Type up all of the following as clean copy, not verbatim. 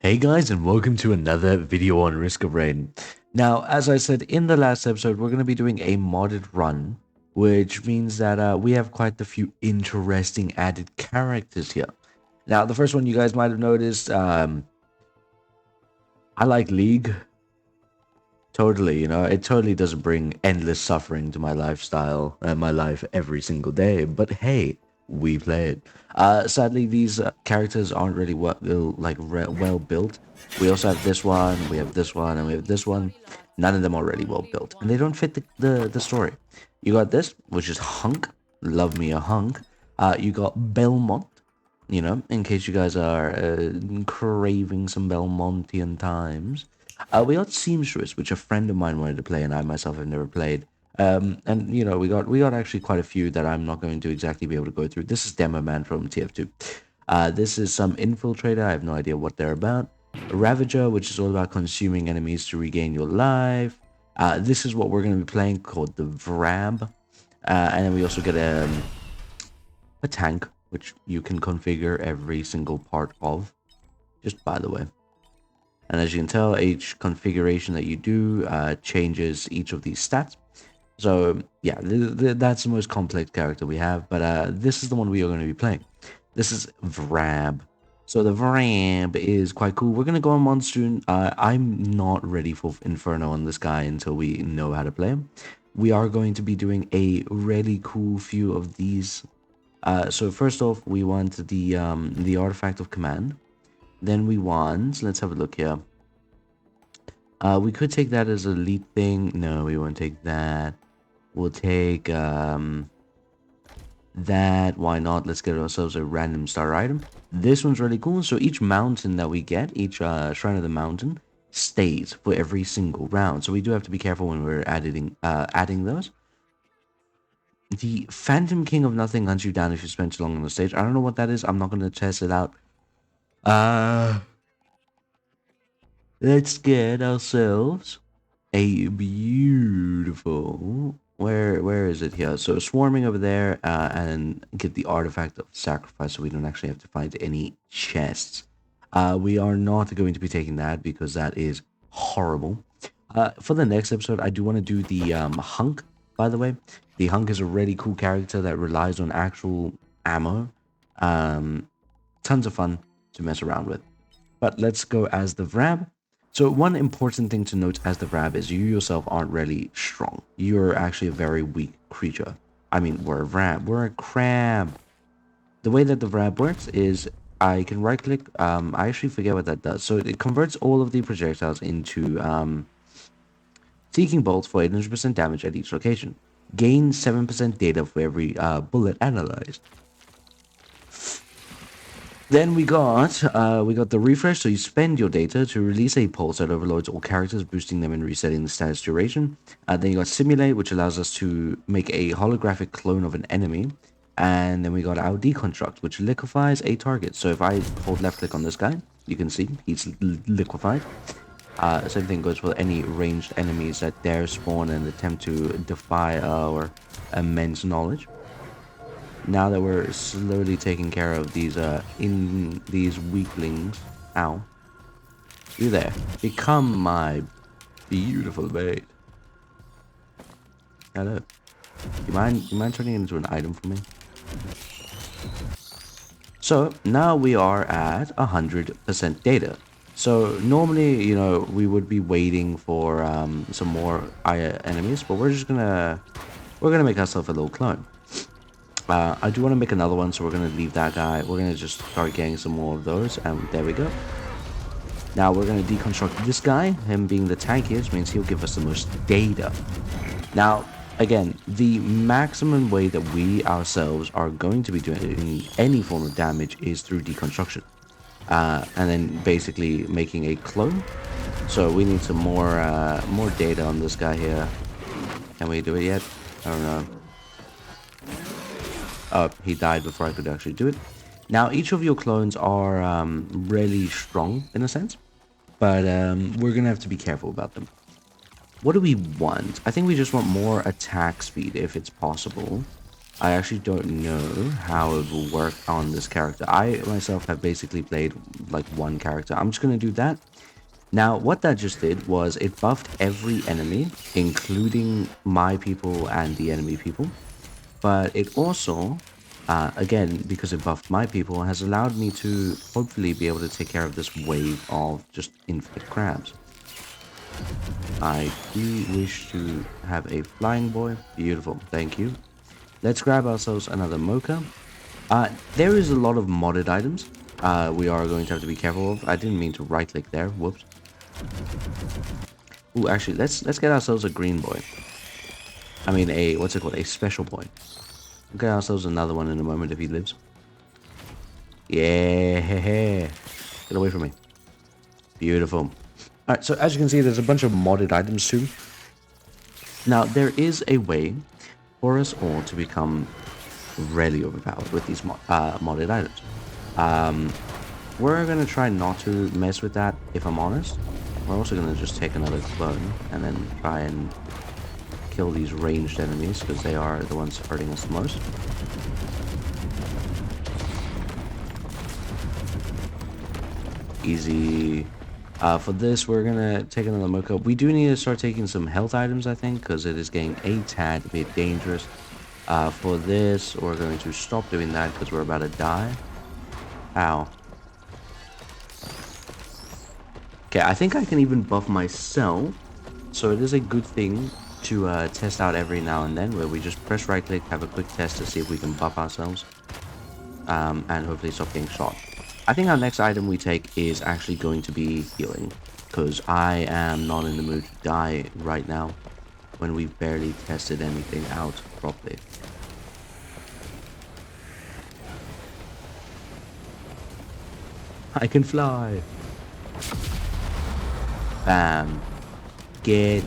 Hey guys, and welcome to another video on Risk of Rain. Now, as I said in the last episode, we're going to be doing a modded run, which means that we have quite a few interesting added characters here. Now, the first one you guys might have noticed, I like League. Totally, it totally doesn't bring endless suffering to my lifestyle and my life every single day. But hey, we play it. Sadly, these characters aren't really well built. We also have this one, we have this one, and we have this one. None of them are really well built, and they don't fit the story. You got this, which is Hunk. Love me a Hunk. You got Belmont. In case you guys are craving some Belmontian times. We got Seamstress, which a friend of mine wanted to play, and I myself have never played. And we got actually quite a few that I'm not going to exactly be able to go through. This is Demo Man from TF2. This is some infiltrator. I have no idea what they're about. Ravager, which is all about consuming enemies to regain your life. This is what we're going to be playing, called the Vrab. And then we also get a tank, which you can configure every single part of, just by the way. And as you can tell, each configuration that you do changes each of these stats. So yeah, that's the most complex character we have, but this is the one we are going to be playing. This is Vrab. So the Vrab is quite cool. We're going to go on Monsoon. I'm not ready for Inferno on this guy until we know how to play him. We are going to be doing a really cool few of these. So first off, we want the Artifact of Command. Then we want, let's have a look here. We could take that as a elite thing. No, we won't take that. We'll take that. Why not? Let's get ourselves a random star item. This one's really cool. So each mountain that we get, each shrine of the mountain, stays for every single round. So we do have to be careful when we're adding those. The Phantom King of Nothing hunts you down if you spend too long on the stage. I don't know what that is. I'm not going to test it out. Let's get ourselves a beautiful. Where is it here? So swarming over there, and get the artifact of sacrifice, so we don't actually have to find any chests. We are not going to be taking that because that is horrible. For the next episode, I do want to do the hunk. By the way, the hunk is a really cool character that relies on actual ammo. Tons of fun to mess around with. But let's go as the Vrab. So one important thing to note as the Vrab is you yourself aren't really strong. You're actually a very weak creature. I mean, we're a Vrab. We're a crab. The way that the Vrab works is I can right click. I actually forget what that does. So it converts all of the projectiles into seeking bolts for 800% damage at each location. Gain 7% data for every bullet analyzed. Then we got the refresh, so you spend your data to release a pulse that overloads all characters, boosting them and resetting the status duration. Then you got simulate, which allows us to make a holographic clone of an enemy. And then we got our deconstruct, which liquefies a target. So if I hold left click on this guy, you can see he's liquefied. Same thing goes for any ranged enemies that dare spawn and attempt to defy our immense knowledge. Now that we're slowly taking care of these weaklings, ow, you there, become my beautiful bait. Hello. You mind turning it into an item for me? So now we are at 100% data. So normally, we would be waiting for some more enemies, but we're gonna make ourselves a little clone. I do want to make another one, so we're going to leave that guy. We're going to just start getting some more of those, and there we go. Now we're going to deconstruct this guy. Him being the tankiest means he'll give us the most data. Now, again, the maximum way that we ourselves are going to be doing any form of damage is through deconstruction. And then basically making a clone. So we need some more data on this guy here. Can we do it yet? I don't know. Oh, he died before I could actually do it. Now, each of your clones are really strong in a sense, but we're going to have to be careful about them. What do we want? I think we just want more attack speed if it's possible. I actually don't know how it will work on this character. I myself have basically played like one character. I'm just going to do that. Now, what that just did was it buffed every enemy, including my people and the enemy people. But it also, again, because it buffed my people, has allowed me to hopefully be able to take care of this wave of just infinite crabs. I do wish to have a flying boy. Beautiful, thank you. Let's grab ourselves another mocha. There is a lot of modded items we are going to have to be careful of. I didn't mean to right click there. Whoops. Ooh, actually, let's get ourselves a green boy. I mean, what's it called? A special boy. We'll get ourselves another one in a moment if he lives. Yeah, get away from me. Beautiful. Alright, so as you can see, there's a bunch of modded items too. Now, there is a way for us all to become really overpowered with these modded items. We're going to try not to mess with that, if I'm honest. We're also going to just take another clone and then try and kill these ranged enemies, because they are the ones hurting us the most. Easy. For this, we're gonna take another mocha. We do need to start taking some health items, I think, because it is getting a tad bit dangerous. For this, we're going to stop doing that because we're about to die. Ow. Okay, I think I can even buff myself, so it is a good thing to test out every now and then, where we just press right click, have a quick test to see if we can buff ourselves, and hopefully stop getting shot. I think our next item we take is actually going to be healing, because I am not in the mood to die right now when we've barely tested anything out properly. I can fly. Bam. Get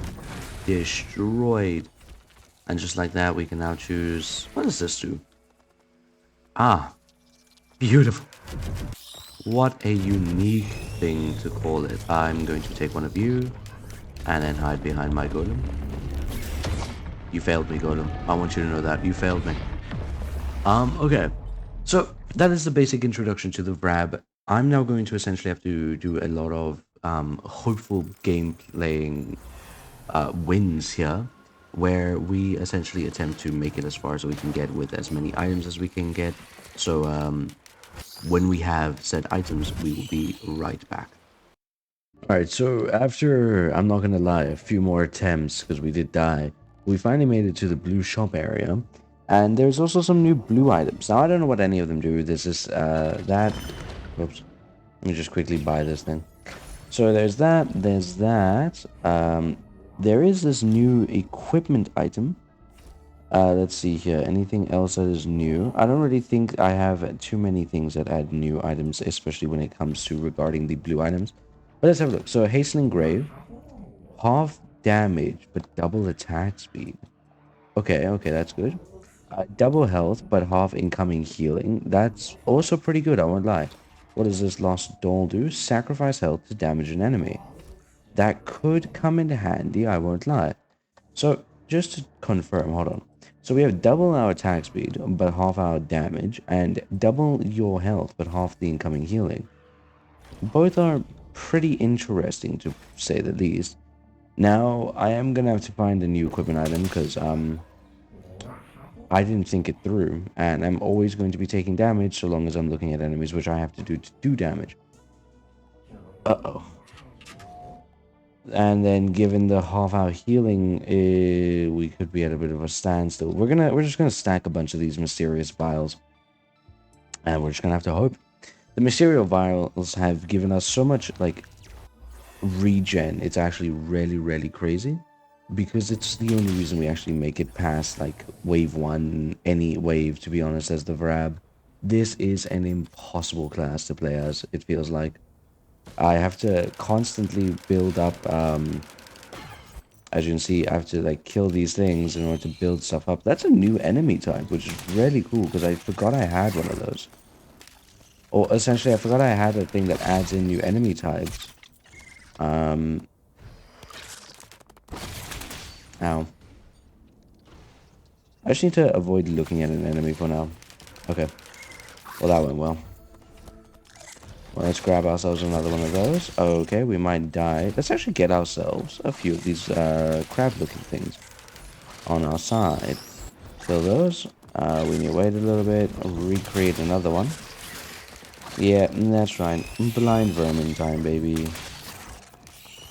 destroyed. And just like that, we can now choose... What does this do? Ah, beautiful. What a unique thing to call it. I'm going to take one of you and then hide behind my golem. You failed me, golem. I want you to know that. You failed me. Okay. So that is the basic introduction to the Vrab. I'm now going to essentially have to do a lot of hopeful game playing wins here, where we essentially attempt to make it as far as we can get with as many items as we can get. So when we have said items, we will be right back. Alright, so after, I'm not gonna lie, a few more attempts, because we did die, we finally made it to the blue shop area. And there's also some new blue items. Now, I don't know what any of them do. This is, that... Oops. Let me just quickly buy this thing. So there's that, there is this new equipment item. Let's see here. Anything else that is new? I don't really think I have too many things that add new items, especially when it comes to regarding the blue items. But let's have a look. So Hastening Grave, half damage but double attack speed. Okay, that's good. Double health but half incoming healing. That's also pretty good, I won't lie. What does this Lost Doll do? Sacrifice health to damage an enemy. That could come into handy, I won't lie. So, just to confirm, hold on. So we have double our attack speed, but half our damage, and double your health, but half the incoming healing. Both are pretty interesting, to say the least. Now, I am gonna have to find a new equipment item, because, I didn't think it through, and I'm always going to be taking damage so long as I'm looking at enemies, which I have to do damage. Uh-oh. And then given the half-hour healing, we could be at a bit of a standstill. We're just gonna stack a bunch of these mysterious vials, and we're just gonna have to hope. The mysterious vials have given us so much like regen. It's actually really crazy, because it's the only reason we actually make it past like wave 1, any wave, to be honest, as the Vrab. This is an impossible class to play as, it feels like. I have to constantly build up, as you can see, I have to like kill these things in order to build stuff up. That's a new enemy type, which is really cool, because I forgot I had one of those. Or essentially, I forgot I had a thing that adds in new enemy types. Ow. I just need to avoid looking at an enemy for now. Okay. Well, that went well. Well, let's grab ourselves another one of those. Okay, we might die. Let's actually get ourselves a few of these crab-looking things on our side. Kill those. We need to wait a little bit. Recreate another one. Yeah, that's right. Blind vermin time, baby.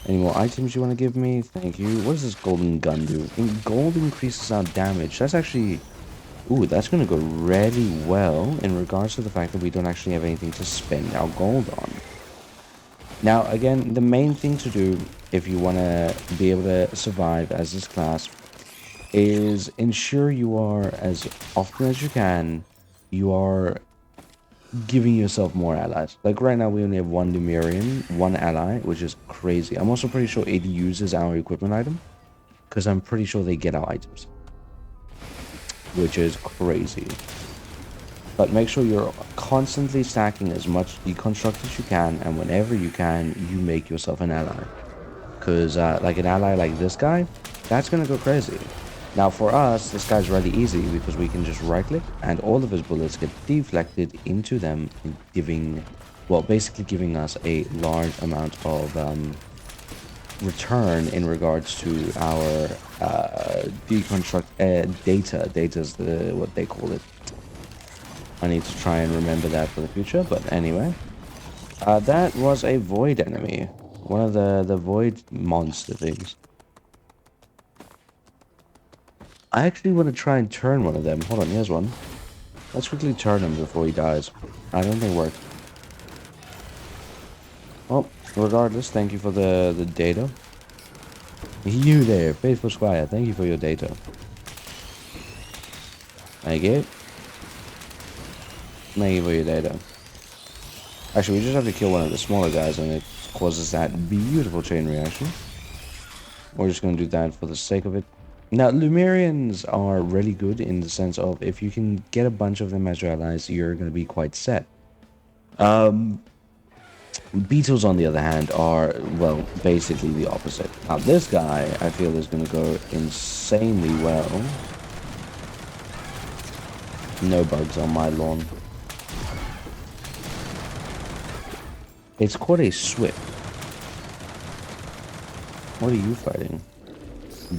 Any more items you want to give me? Thank you. What does this golden gun do? Gold increases our damage. That's actually... Ooh, that's going to go really well in regards to the fact that we don't actually have anything to spend our gold on. Now, again, the main thing to do if you want to be able to survive as this class is ensure you are, as often as you can, you are giving yourself more allies. Like right now we only have one Lemurian, one ally, which is crazy. I'm also pretty sure it uses our equipment item, because I'm pretty sure they get our items, which is crazy. But make sure you're constantly stacking as much deconstruct as you can, and whenever you can, you make yourself an ally. Because like an ally like this guy, that's gonna go crazy. Now for us, this guy's really easy because we can just right click and all of his bullets get deflected into them, giving, well, basically giving us a large amount of return in regards to our deconstruct data. Data is what they call it. I need to try and remember that for the future, but anyway. That was a void enemy. One of the void monster things. I actually want to try and turn one of them. Hold on, here's one. Let's quickly turn him before he dies. I don't think it worked. Well, regardless, thank you for the data. You there, faithful squire, thank you for your data. Thank you. Thank you for your data. Actually, we just have to kill one of the smaller guys and it causes that beautiful chain reaction. We're just going to do that for the sake of it. Now, Lemurians are really good in the sense of if you can get a bunch of them as your allies, you're going to be quite set. Beetles, on the other hand, are, well, basically the opposite. Now, this guy, I feel, is going to go insanely well. No bugs on my lawn. It's called a swift. What are you fighting?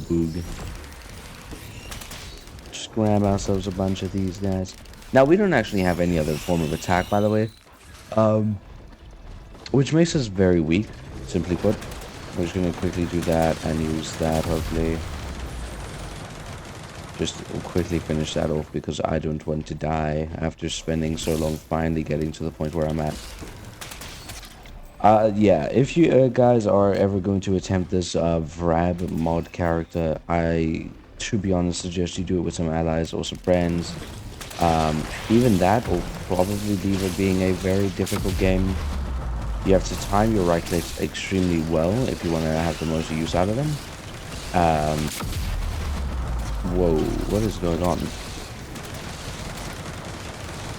Boog. Just grab ourselves a bunch of these guys. Now, we don't actually have any other form of attack, by the way. Which makes us very weak, simply put. We're just going to quickly do that and use that, hopefully. Just quickly finish that off because I don't want to die after spending so long finally getting to the point where I'm at. Yeah, if you guys are ever going to attempt this Vrab mod character, I, to be honest, suggest you do it with some allies or some friends. Even that will probably leave it being a very difficult game. You have to time your right clicks extremely well if you want to have the most use out of them. Whoa, what is going on?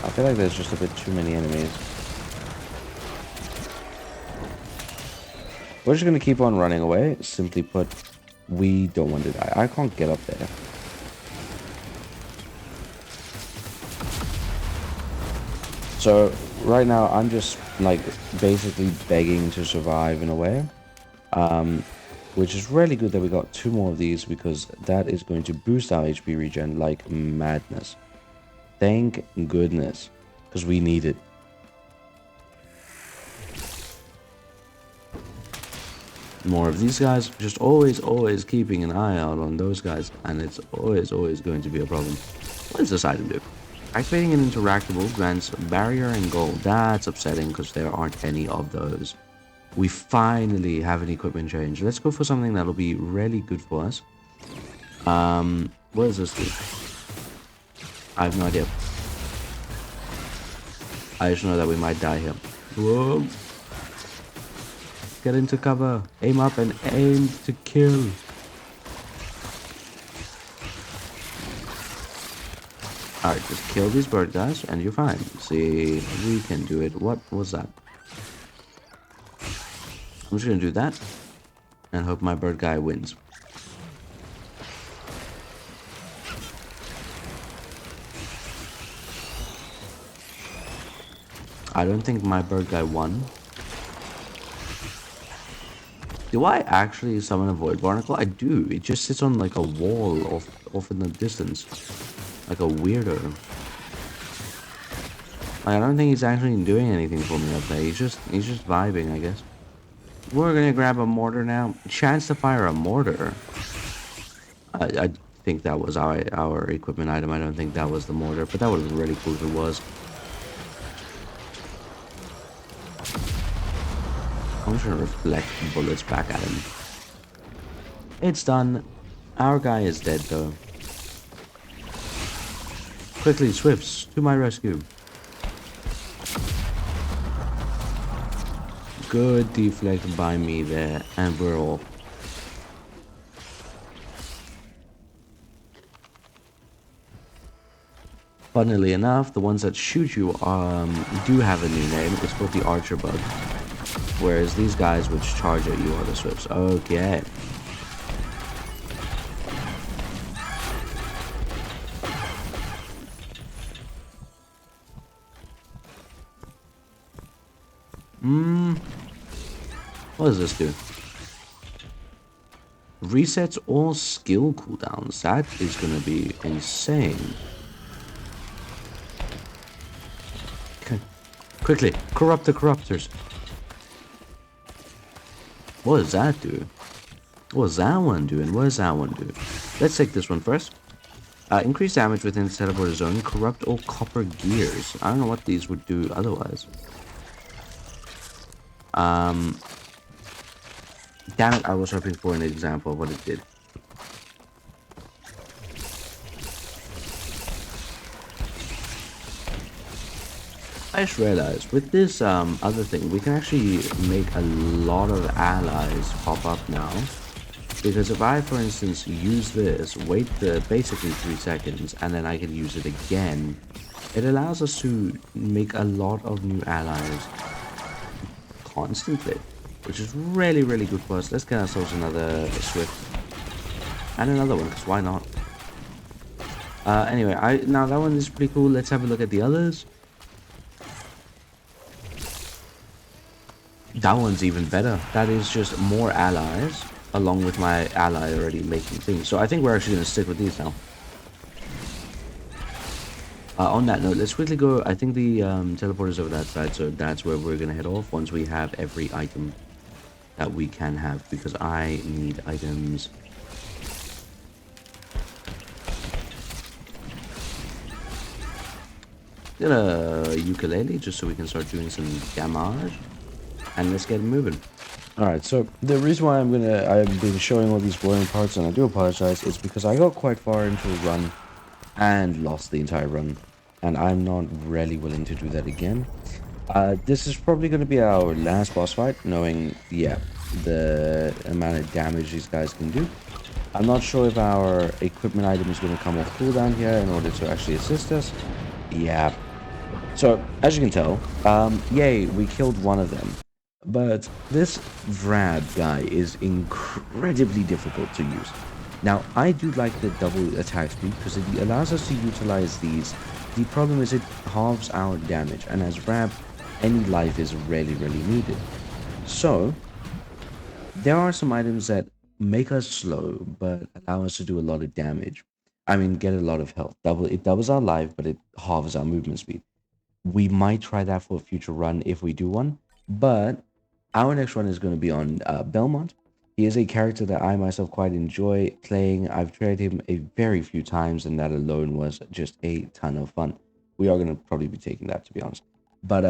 I feel like there's just a bit too many enemies. We're just going to keep on running away. Simply put, we don't want to die. I can't get up there. So, right now, I'm just, like, basically begging to survive in a way. Which is really good that we got 2 more of these because that is going to boost our HP regen like madness. Thank goodness. Because we need it. More of these guys, just always keeping an eye out on those guys, and it's always going to be a problem. What does this item do? Activating an interactable grants barrier and gold. That's upsetting because there aren't any of those. We finally have an equipment change. Let's go for something that'll be really good for us. What does this do? I have no idea. I just know that we might die here. Whoa. Get into cover. Aim up and aim to kill. Alright, just kill these bird guys and you're fine. See, we can do it. What was that? I'm just gonna do that and hope my bird guy wins. I don't think my bird guy won. Do I actually summon a Void Barnacle? I do. It just sits on like a wall off in the distance. Like a weirdo. Like, I don't think he's actually doing anything for me up there. He's just vibing, I guess. We're gonna grab a mortar now. Chance to fire a mortar. I think that was our equipment item. I don't think that was the mortar, but that would have been really cool if it was. I'm just gonna reflect bullets back at him. It's done. Our guy is dead though. Quickly, Swifts, to my rescue. Good deflect by me there, and we're all. Funnily enough, the ones that shoot you do have a new name. It's called the Archer Bug. Whereas these guys which charge at you are the Swifts. Okay. What does this do? Resets all skill cooldowns. That is gonna be insane. Okay. Quickly, corrupt the corruptors. What does that do? What is that one doing? What does that one do? Let's take this one first. Increase damage within the teleporter zone. Corrupt all copper gears. I don't know what these would do otherwise. Damn it, I was hoping for an example of what it did. I just realized with this other thing, we can actually make a lot of allies pop up now. Because if I, for instance, use this, wait basically 3 seconds, and then I can use it again, it allows us to make a lot of new allies constantly, which is really, really good for us. Let's get ourselves another Swift. And another one, because why not? Anyway, now that one is pretty cool. Let's have a look at the others. That one's even better. That is just more allies, along with my ally already making things. So I think we're actually going to stick with these now. On that note, let's quickly go. I think the teleporter's over that side, so that's where we're going to head off once we have every item that we can have, because I need items. Get a ukulele just so we can start doing some damage. And let's get moving. Alright, so the reason why I've been showing all these boring parts, and I do apologize, is because I got quite far into a run and lost the entire run. And I'm not really willing to do that again. This is probably going to be our last boss fight, knowing, yeah, the amount of damage these guys can do. I'm not sure if our equipment item is going to come off cooldown here in order to actually assist us. Yeah. So, as you can tell, yay, we killed one of them. But this Vrab guy is incredibly difficult to use. Now, I do like the double attack speed because it allows us to utilize these. The problem is it halves our damage, and as Vrab, any life is really, really needed. So, there are some items that make us slow, but allow us to do a lot of damage. I mean, get a lot of health. It doubles our life, but it halves our movement speed. We might try that for a future run if we do one, but our next run is going to be on Belmont. He is a character that I myself quite enjoy playing. I've tried him a very few times, and that alone was just a ton of fun. We are going to probably be taking that, to be honest. But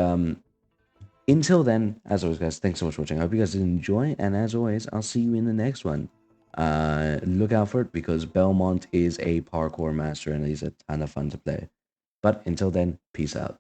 until then, as always, guys, thanks so much for watching. I hope you guys did enjoy, and as always, I'll see you in the next one. Look out for it, because Belmont is a parkour master, and he's a ton of fun to play. But until then, peace out.